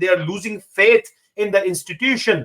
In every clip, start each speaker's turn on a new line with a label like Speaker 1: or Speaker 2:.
Speaker 1: they are losing faith in the institution,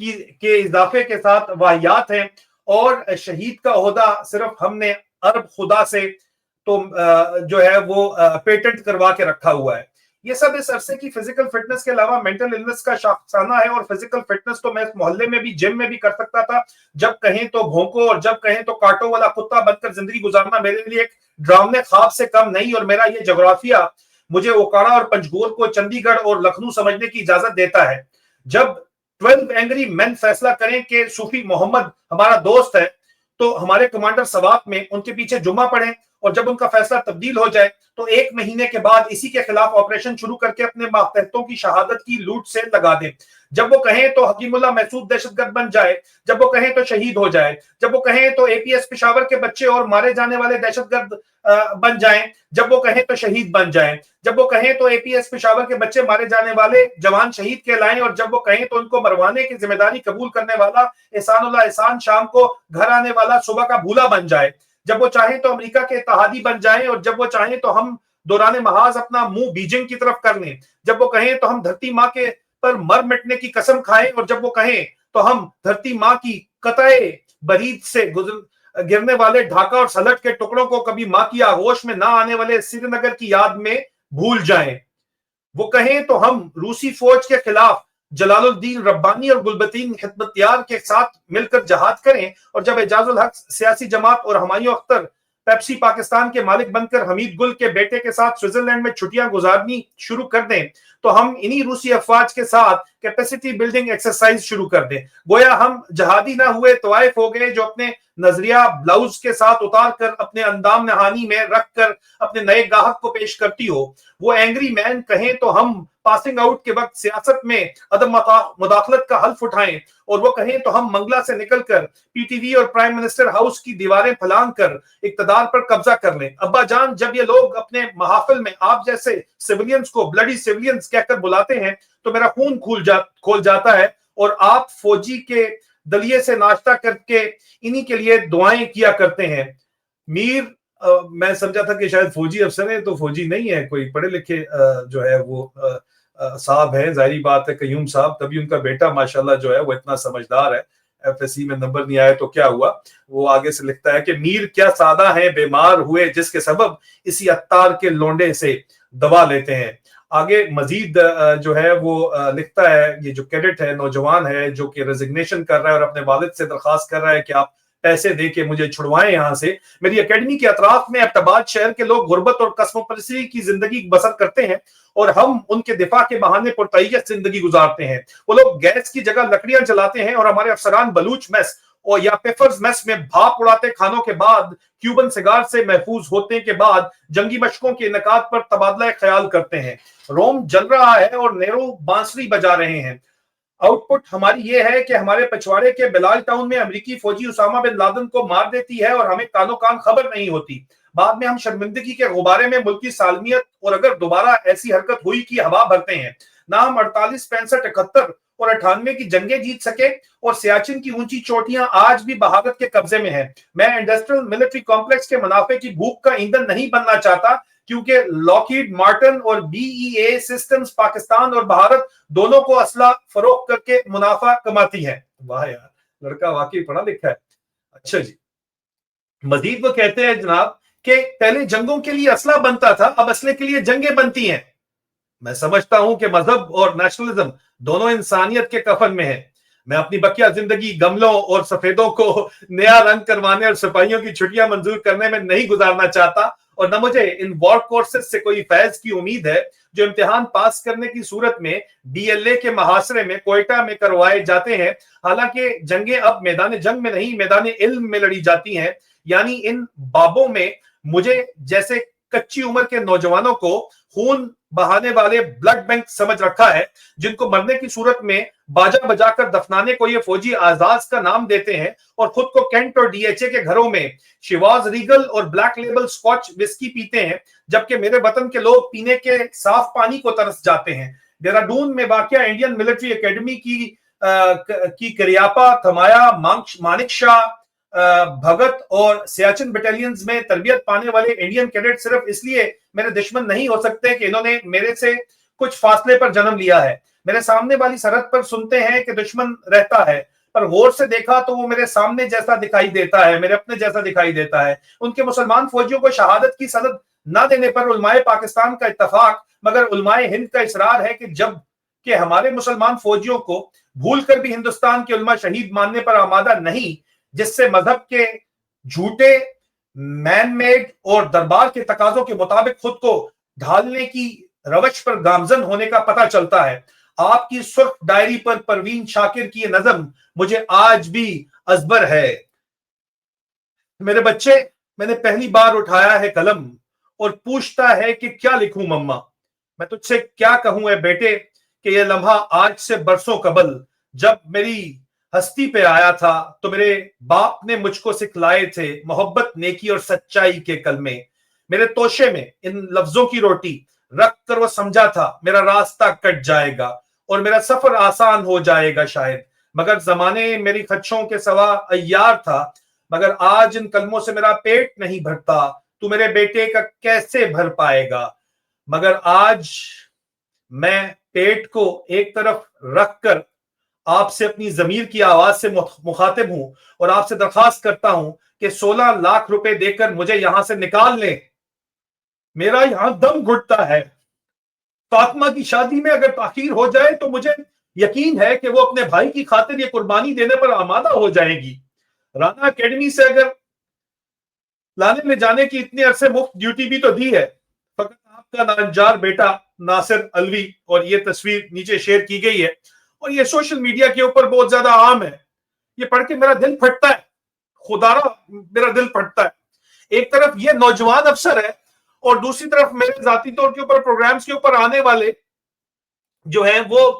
Speaker 2: کے اضافے کے ساتھ واحیات ہیں، اور شہید کا عہدہ صرف ہم نے عرب خدا سے تو جو ہے وہ پیٹنٹ کروا کے رکھا ہوا ہے۔ یہ سب اس عرصے کی فزیکل فٹنس کے علاوہ مینٹل النس کا شاخسانہ ہے، اور فزیکل فٹنس تو میں اس محلے میں بھی جم میں بھی کر سکتا تھا، جب کہیں تو بھونکو اور جب کہیں تو کاٹو والا کتا بن کر زندگی گزارنا میرے لیے ایک ڈراؤنے خواب سے کم نہیں، اور میرا یہ جغرافیہ مجھے اوکاڑا اور پنجگور کو چندی گڑھ اور لکھنؤ سمجھنے کی اجازت دیتا ہے۔ جب 12 اینگری مین فیصلہ کریں کہ صوفی محمد ہمارا دوست ہے، تو ہمارے کمانڈر سوات میں ان کے پیچھے جمعہ پڑھیں، اور جب ان کا فیصلہ تبدیل ہو جائے تو 1 مہینے کے بعد اسی کے خلاف آپریشن شروع کر کے اپنے ماتحتوں کی شہادت کی لوٹ سے لگا دیں۔ جب وہ کہیں تو حکیم اللہ محسود دہشت گرد بن جائے، جب وہ کہیں تو شہید ہو جائے، جب وہ کہیں تو اے پی ایس پشاور کے بچے اور مارے جانے والے دہشت گرد بن جائیں، جب وہ کہیں تو شہید بن جائیں، جب وہ کہیں تو اے پی ایس پشاور کے بچے مارے جانے والے جوان شہید کہلائیں، اور جب وہ کہیں تو ان کو مروانے کی ذمہ داری قبول کرنے والا احسان اللہ احسان شام کو گھر آنے والا صبح کا بھولا بن جائے، جب وہ چاہیں تو امریکہ کے اتحادی بن جائیں، اور جب وہ چاہیں تو ہم دوران محاذ اپنا منہ بیجنگ کی طرف کر لیں، جب وہ کہیں تو ہم دھرتی ماں کے پر مر مٹنے کی قسم کھائیں، اور جب وہ کہیں تو ہم دھرتی ماں کی قطع برید سے گرنے والے ڈھاکہ اور سلٹ کے ٹکڑوں کو کبھی ماں کی آغوش میں نہ آنے والے سری نگر کی یاد میں بھول جائیں، وہ کہیں تو ہم روسی فوج کے خلاف جلال الدین ربانی اور گلبدین حکمتیار کے ساتھ مل کر جہاد کریں، اور جب اعجاز الحق سیاسی جماعت اور ہمایوں اختر پیپسی پاکستان کے مالک بن کر حمید گل کے بیٹے کے ساتھ سوئٹزرلینڈ میں چھٹیاں گزارنی شروع کر دیں، تو ہم انہی روسی افواج کے ساتھ کیپیسٹی بلڈنگ ایکسرسائز شروع کر دیں، گویا ہم جہادی نہ ہوئے طوائف ہو گئے جو اپنے نظریہ بلاؤز کے ساتھ اتار کر اپنے اندام نہانی میں رکھ کر اپنے نئے گاہک کو پیش کرتی ہو۔ وہ اینگری مین کہیں تو ہم پاسنگ آؤٹ کے وقت سیاست میں عدم مداخلت کا حلف اٹھائیں، اور وہ کہیں تو ہم منگلہ سے نکل کر پی ٹی وی اور پرائم منسٹر ہاؤس کی دیواریں پھلانگ کر اقتدار پر قبضہ کر لیں۔ ابا جان، جب یہ لوگ اپنے محافل میں آپ جیسے سیویلینز کو بلڈی سیویلینز کہہ کر بلاتے ہیں تو میرا خون کھول جاتا ہے، اور آپ فوجی کے دلیے سے ناشتہ کر کے انہی کے لیے دعائیں کیا کرتے ہیں۔ میر میں سمجھا تھا کہ شاید فوجی افسر ہے، تو فوجی نہیں ہے، کوئی پڑھے لکھے جو ہے وہ صاحب ہے، ظاہری بات ہے قیوم صاحب، تبھی ان کا بیٹا ماشاءاللہ جو ہے وہ اتنا سمجھدار ہے۔ ایف ایس سی میں نمبر نہیں آئے تو کیا ہوا، وہ آگے سے لکھتا ہے کہ میر کیا سادہ ہیں بیمار ہوئے جس کے سبب اسی عطار کے لونڈے سے دوا لیتے ہیں۔ آگے مزید جو ہے وہ لکھتا ہے، یہ جو کیڈٹ ہے، نوجوان ہے جو کہ ریزگنیشن کر رہا ہے اور اپنے والد سے درخواست کر رہا ہے کہ آپ پیسے دے کے مجھے چھڑوائیں یہاں سے۔ میری اکیڈمی کے اطراف میں ابٹباد شہر کے لوگ غربت اور کسموپرسی کی زندگی بسر کرتے ہیں، اور ہم ان کے دفاع کے بہانے پرتعیت زندگی گزارتے ہیں۔ وہ لوگ گیس کی جگہ لکڑیاں جلاتے ہیں، اور ہمارے افسران بلوچ میس اور یا پیفرز میس میں بھاپ اڑاتے کھانوں کے بعد کیوبن سگار سے محفوظ ہوتے کے بعد جنگی مشقوں کے انعقاد پر تبادلہ خیال کرتے ہیں۔ روم جل رہا ہے اور نیرو بانسری بجا رہے ہیں۔ آؤٹ پٹ ہماری یہ ہے کہ ہمارے پچھواڑے کے بلال ٹاؤن میں امریکی فوجی اسامہ بن لادن کو مار دیتی ہے اور ہمیں کانوں کان خبر نہیں ہوتی۔ بعد میں ہم شرمندگی کے غبارے میں ملکی سالمیت اور اگر دوبارہ ایسی حرکت ہوئی کی ہوا بھرتے ہیں۔ نہ ہم 48 65 71 اور 98 کی جنگیں جیت سکے، اور سیاچن کی اونچی چوٹیاں آج بھی بہاغت کے قبضے میں ہیں۔ میں انڈسٹریل ملٹری کمپلیکس کے منافع کی بھوک کا ایندھن نہیں بننا چاہتا، کیونکہ لاکہیڈ مارٹن اور B E A systems Pakistan اور بھارت دونوں کو اسلحہ فروخت کر کے منافع کماتی ہے۔ واہ یار، لڑکا واقعی پڑھا لکھا ہے۔ اچھا جی، مزید وہ کہتے ہیں جناب کہ پہلے جنگوں کے لیے اسلحہ بنتا تھا، اب اسلحے کے لیے جنگیں بنتی ہیں۔ میں سمجھتا ہوں کہ مذہب اور نیشنلزم دونوں انسانیت کے کفن میں ہیں۔ میں اپنی بقیہ زندگی گملوں اور سفیدوں کو نیا رنگ کروانے اور سپاہیوں کی چھٹیاں منظور کرنے میں نہیں گزارنا چاہتا، اور نہ مجھے ان وار کورسز سے کوئی فیض کی امید ہے جو امتحان پاس کرنے کی صورت میں ڈی ایل اے کے محاصرے میں کوئٹہ میں کروائے جاتے ہیں۔ حالانکہ جنگیں اب میدان جنگ میں نہیں، میدان علم میں لڑی جاتی ہیں، یعنی ان بابوں میں مجھے جیسے کچی عمر کے نوجوانوں کو خون بہانے والے بلڈ بینک سمجھ رکھا ہے، جن کو مرنے کی صورت میں باجا بجا کر دفنانے کو یہ فوجی اعزاز کا نام دیتے ہیں، اور خود کو کینٹ اور ڈی ایچ اے کے گھروں میں شیواز ریگل اور بلیک لیبل سکاچ وسکی پیتے ہیں، جبکہ میرے وطن کے لوگ پینے کے صاف پانی کو ترس جاتے ہیں۔ دہرادون میں واقع انڈین ملٹری اکیڈمی کی کریاپا، تھمایا، مانک شاہ، بھگت اور سیاچن بٹالینز میں تربیت پانے والے انڈین کیڈٹ صرف اس لیے میرے دشمن نہیں ہو سکتے کہ انہوں نے میرے سے کچھ فاصلے پر جنم لیا ہے۔ میرے سامنے والی سرحد پر سنتے ہیں کہ دشمن رہتا ہے، پر غور سے دیکھا تو وہ میرے سامنے جیسا دکھائی دیتا ہے، میرے اپنے جیسا دکھائی دیتا ہے۔ ان کے مسلمان فوجیوں کو شہادت کی سند نہ دینے پر علماء پاکستان کا اتفاق، مگر علماء ہند کا اصرار ہے کہ جب کہ ہمارے مسلمان فوجیوں کو بھول کر بھی ہندوستان کے علماء شہید ماننے پر آمادہ نہیں، جس سے مذہب کے جھوٹے مین میڈ اور دربار کے تقاضوں کے مطابق خود کو ڈھالنے کی روش پر گامزن ہونے کا پتہ چلتا ہے۔ آپ کی سرخ ڈائری پر پروین شاکر کی یہ نظم مجھے آج بھی ازبر ہے۔ میرے بچے، میں نے پہلی بار اٹھایا ہے قلم اور پوچھتا ہے کہ کیا لکھوں مما، میں تجھ سے کیا کہوں اے بیٹے کہ یہ لمحہ آج سے برسوں قبل جب میری ہستی پہ آیا تھا تو میرے باپ نے مجھ کو سکھلائے تھے محبت، نیکی اور سچائی کے کلمے۔ میرے توشے میں ان لفظوں کی روٹی رکھ کر وہ سمجھا تھا میرا راستہ کٹ جائے گا اور میرا سفر آسان ہو جائے گا شاید، مگر زمانے میری خدشوں کے سوا عیار تھا، مگر آج ان کلموں سے میرا پیٹ نہیں بھرتا، تو میرے بیٹے کا کیسے بھر پائے گا؟ مگر آج میں پیٹ کو ایک طرف رکھ کر آپ سے اپنی ضمیر کی آواز سے مخاطب ہوں اور آپ سے درخواست کرتا ہوں کہ 16 لاکھ روپے دے کر مجھے یہاں سے نکال لیں، میرا یہاں دم گھٹتا ہے۔ فاطمہ کی شادی میں اگر تاخیر ہو جائے تو مجھے یقین ہے کہ وہ اپنے بھائی کی خاطر یہ قربانی دینے پر آمادہ ہو جائے گی۔ رانا اکیڈمی سے اگر لانے لے جانے کی اتنے عرصے مفت ڈیوٹی بھی تو دی ہے۔ فقط آپ کا نانجار بیٹا ناصر الوی، اور یہ تصویر نیچے شیئر کی گئی ہے اور یہ سوشل میڈیا کے اوپر بہت زیادہ عام ہے۔ یہ پڑھ کے میرا دل پھٹتا ہے، خدا را میرا دل پھٹتا ہے۔ ایک طرف یہ نوجوان افسر ہے اور دوسری طرف میرے ذاتی طور کے اوپر پروگرامز کے اوپر آنے والے جو ہیں وہ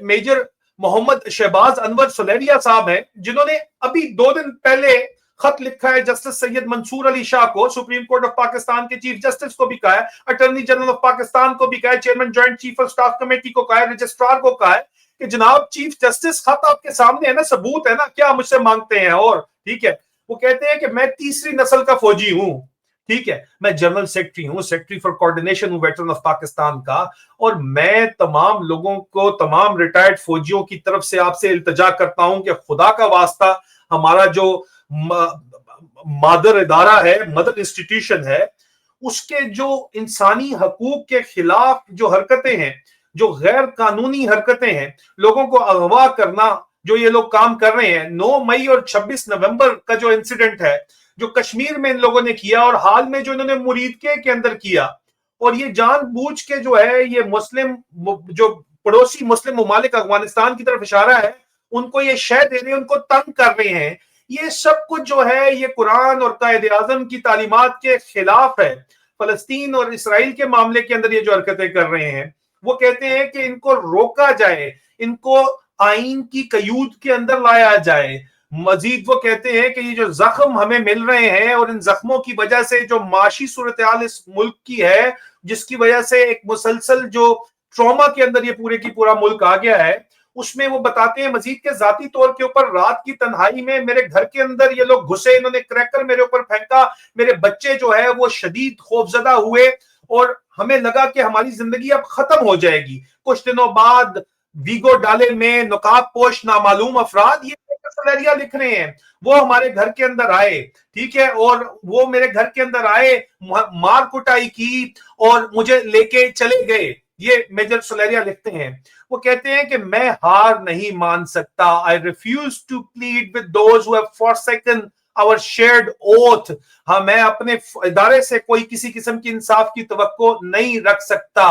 Speaker 2: میجر محمد شہباز انور سلیریا صاحب ہیں، جنہوں نے ابھی 2 دن پہلے خط لکھا ہے جسٹس سید منصور علی شاہ کو، سپریم کورٹ آف پاکستان کے چیف جسٹس کو بھی کہا ہے، اٹارنی جنرل آف پاکستان کو بھی کہا ہے، chairman joint chief of staff committee کو کہا ہے، رجسٹرار کو کہا ہے کہ جناب چیف جسٹس خط آپ کے سامنے ہے نا، ثبوت ہے نا، کیا مجھ سے مانگتے ہیں؟ اور ٹھیک ہے، وہ کہتے ہیں کہ میں تیسری نسل کا فوجی ہوں، ٹھیک ہے، میں جنرل سیکرٹری ہوں، سیکرٹری فار کوارڈینیشن ہوں ویٹرن آف پاکستان کا، اور میں تمام لوگوں کو، تمام ریٹائرڈ فوجیوں کی طرف سے آپ سے التجا کرتا ہوں کہ خدا کا واسطہ ہمارا جو مادر ادارہ ہے، مدر انسٹیٹیوشن ہے، اس کے جو انسانی حقوق کے خلاف جو حرکتیں ہیں، جو غیر قانونی حرکتیں ہیں، لوگوں کو اغوا کرنا، جو یہ لوگ کام کر رہے ہیں، 9 مئی اور 26 نومبر کا جو انسیڈنٹ ہے جو کشمیر میں ان لوگوں نے کیا، اور حال میں جو انہوں نے مریدکے کے اندر کیا، اور یہ جان بوجھ کے جو ہے یہ مسلم جو پڑوسی مسلم ممالک افغانستان کی طرف اشارہ ہے، ان کو یہ شے دے رہے ہیں، ان کو تنگ کر رہے ہیں، یہ سب کچھ جو ہے یہ قرآن اور قائد اعظم کی تعلیمات کے خلاف ہے۔ فلسطین اور اسرائیل کے معاملے کے اندر یہ جو حرکتیں کر رہے ہیں، وہ کہتے ہیں کہ ان کو روکا جائے، ان کو آئین کی قیود کے اندر لایا جائے۔ مزید وہ کہتے ہیں کہ یہ جو زخم ہمیں مل رہے ہیں اور ان زخموں کی وجہ سے جو معاشی صورتحال اس ملک کی ہے، جس کی وجہ سے ایک مسلسل جو ٹراما کے اندر یہ پورے کی پورا ملک آ گیا ہے، اس میں وہ بتاتے ہیں مزید کے ذاتی طور کے اوپر رات کی تنہائی میں میرے گھر کے اندر یہ لوگ گھسے، انہوں نے کریکر میرے اوپر پھینکا، میرے بچے جو ہے وہ شدید خوفزدہ ہوئے اور ہمیں لگا کہ ہماری زندگی اب ختم ہو جائے گی۔ کچھ دنوں بعد ویگو ڈالے میں نقاب پوش نامعلوم افراد، یہ سلیریا لکھ رہے ہیں، وہ ہمارے گھر کے اندر آئے، ٹھیک ہے، اور وہ میرے گھر کے اندر آئے، مار کٹائی کی اور مجھے لے کے چلے گئے۔ یہ میجر سلیریا لکھتے ہیں، وہ کہتے ہیں کہ میں ہار نہیں مان سکتا، I refuse to plead with those who have forsaken our shared oath۔ ہاں، میں اپنے ادارے سے کوئی کسی قسم کی انصاف کی توقع نہیں رکھ سکتا۔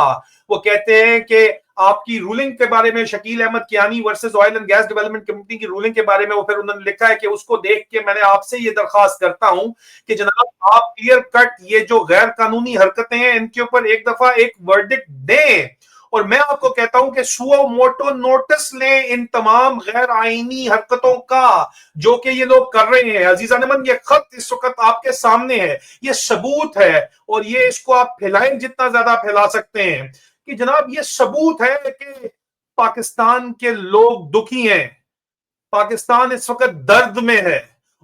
Speaker 2: وہ کہتے ہیں کہ آپ کی رولنگ کے بارے میں، Shakeel Ahmed Kiani versus oil and gas development committee کی رولنگ کے بارے میں، وہ پھر انہوں نے لکھا ہے کہ اس کو دیکھ کے میں نے آپ سے یہ درخواست کرتا ہوں کہ جناب آپ کلیئر کٹ یہ جو غیر قانونی حرکتیں ہیں ان کے اوپر ایک دفعہ ایک ورڈکٹ دیں، اور میں آپ کو کہتا ہوں کہ سو موٹو نوٹس لیں ان تمام غیر آئینی حرکتوں کا جو کہ یہ لوگ کر رہے ہیں۔ عزیزان من، یہ خط اس وقت آپ کے سامنے ہے، یہ ثبوت ہے، اور یہ اس کو آپ پھیلائیں جتنا زیادہ پھیلا سکتے ہیں کہ جناب یہ ثبوت ہے کہ پاکستان کے لوگ دکھی ہیں، پاکستان اس وقت درد میں ہے،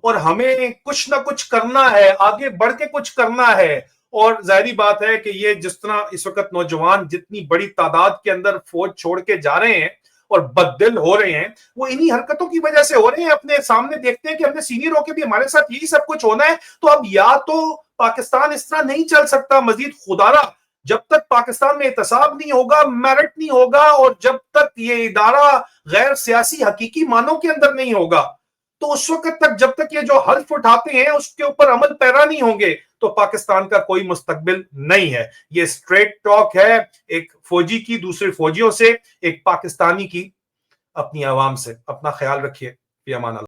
Speaker 2: اور ہمیں کچھ نہ کچھ کرنا ہے، آگے بڑھ کے کچھ کرنا ہے، اور ظاہری بات ہے کہ یہ جس طرح اس وقت نوجوان جتنی بڑی تعداد کے اندر فوج چھوڑ کے جا رہے ہیں اور بددل ہو رہے ہیں، وہ انہی حرکتوں کی وجہ سے ہو رہے ہیں. اپنے سامنے دیکھتے ہیں کہ ہم نے سینئر ہو کے بھی ہمارے ساتھ یہی سب کچھ ہونا ہے. تو اب یا تو پاکستان اس طرح نہیں چل سکتا مزید. خدارا جب تک پاکستان میں احتساب نہیں ہوگا، میرٹ نہیں ہوگا، اور جب تک یہ ادارہ غیر سیاسی حقیقی معنوں کے اندر نہیں ہوگا، تو اس وقت تک جب تک یہ جو حلف اٹھاتے ہیں اس کے اوپر عمل پیرا نہیں ہوں گے تو پاکستان کا کوئی مستقبل نہیں ہے. یہ اسٹریٹ ٹاک ہے ایک فوجی کی دوسرے فوجیوں سے، ایک پاکستانی کی اپنی عوام سے. اپنا خیال رکھیے. فی امان اللہ.